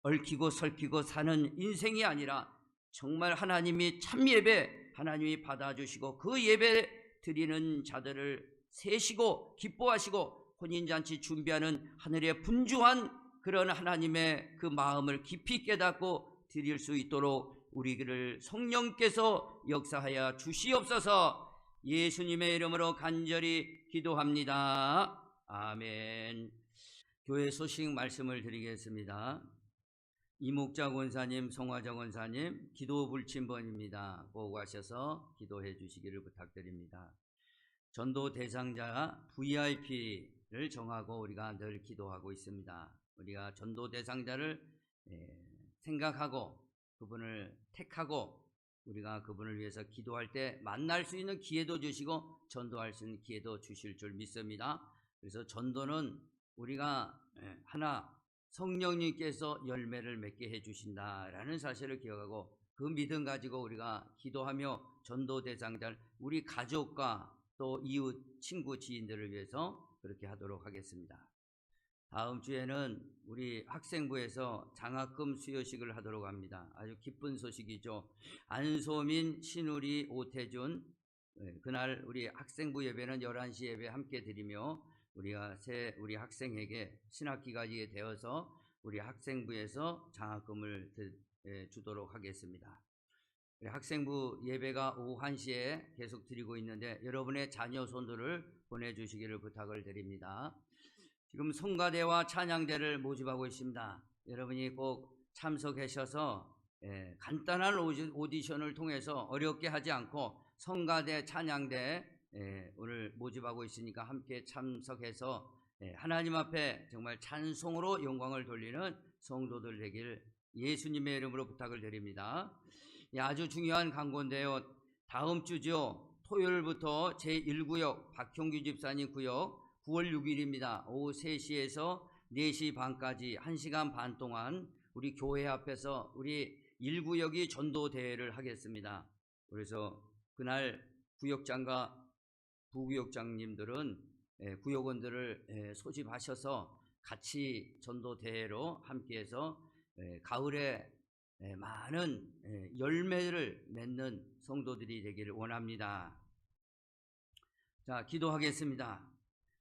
[SPEAKER 1] 얽히고 설키고 사는 인생이 아니라 정말 하나님이 참 예배 하나님이 받아주시고 그 예배 드리는 자들을 세시고 기뻐하시고 혼인잔치 준비하는 하늘의 분주한 그런 하나님의 그 마음을 깊이 깨닫고 드릴 수 있도록 우리를 성령께서 역사하여 주시옵소서. 예수님의 이름으로 간절히 기도합니다. 아멘. 교회 소식 말씀을 드리겠습니다. 이목자 권사님, 송화자 권사님 기도 불침번입니다. 꼭 하셔서 기도해 주시기를 부탁드립니다. 전도 대상자 VIP를 정하고 우리가 늘 기도하고 있습니다. 우리가 전도 대상자를 생각하고 그분을 택하고 우리가 그분을 위해서 기도할 때 만날 수 있는 기회도 주시고 전도할 수 있는 기회도 주실 줄 믿습니다. 그래서 전도는 우리가 하나 성령님께서 열매를 맺게 해주신다라는 사실을 기억하고 그 믿음 가지고 우리가 기도하며 전도 대상자를 우리 가족과 또 이웃, 친구, 지인들을 위해서 그렇게 하도록 하겠습니다. 다음 주에는 우리 학생부에서 장학금 수여식을 하도록 합니다. 아주 기쁜 소식이죠. 안소민, 신우리, 오태준, 그날 우리 학생부 예배는 11시 예배 함께 드리며 우리가 우리 학생에게 신학기가 되어서 우리 학생부에서 장학금을 주도록 하겠습니다. 학생부 예배가 오후 1시에 계속 드리고 있는데 여러분의 자녀 손들을 보내주시기를 부탁을 드립니다. 지금 성가대와 찬양대를 모집하고 있습니다. 여러분이 꼭 참석하셔서 간단한 오디션을 통해서 어렵게 하지 않고 성가대, 찬양대 오늘 모집하고 있으니까 함께 참석해서 하나님 앞에 정말 찬송으로 영광을 돌리는 성도들 되길 예수님의 이름으로 부탁을 드립니다. 아주 중요한 광고인데요. 다음 주죠. 토요일부터 제1구역 박형규 집사님 구역 9월 6일입니다. 오후 3시에서 4시 반까지 1시간 반 동안 우리 교회 앞에서 우리 1구역이 전도대회를 하겠습니다. 그래서 그날 구역장과 부구역장님들은 구역원들을 소집하셔서 같이 전도대회로 함께해서 가을에 많은 열매를 맺는 성도들이 되기를 원합니다. 자, 기도하겠습니다.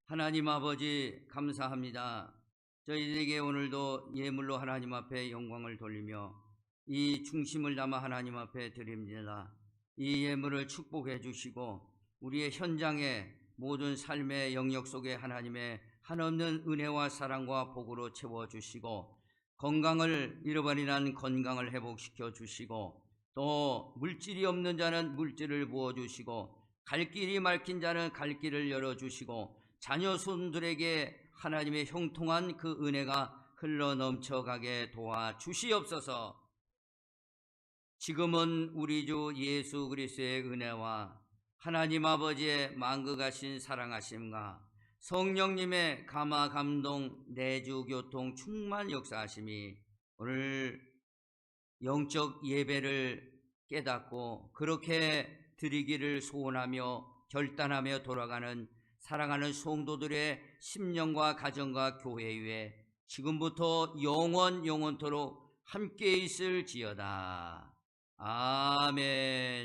[SPEAKER 1] 하나님 아버지 감사합니다. 저희들에게 오늘도 예물로 하나님 앞에 영광을 돌리며 이 중심을 담아 하나님 앞에 드립니다. 이 예물을 축복해 주시고 우리의 현장의 모든 삶의 영역 속에 하나님의 한없는 은혜와 사랑과 복으로 채워주시고 건강을 잃어버린 건강을 회복시켜 주시고 또 물질이 없는 자는 물질을 부어주시고 갈 길이 막힌 자는 갈 길을 열어주시고 자녀 손들에게 하나님의 형통한 그 은혜가 흘러넘쳐가게 도와주시옵소서. 지금은 우리 주 예수 그리스도의 은혜와 하나님 아버지의 만극하신 사랑하심과 성령님의 감화 감동 내주 교통 충만 역사하심이 오늘 영적 예배를 깨닫고 그렇게 드리기를 소원하며 결단하며 돌아가는 사랑하는 성도들의 심령과 가정과 교회 위에 지금부터 영원토록 함께 있을지어다. 아멘.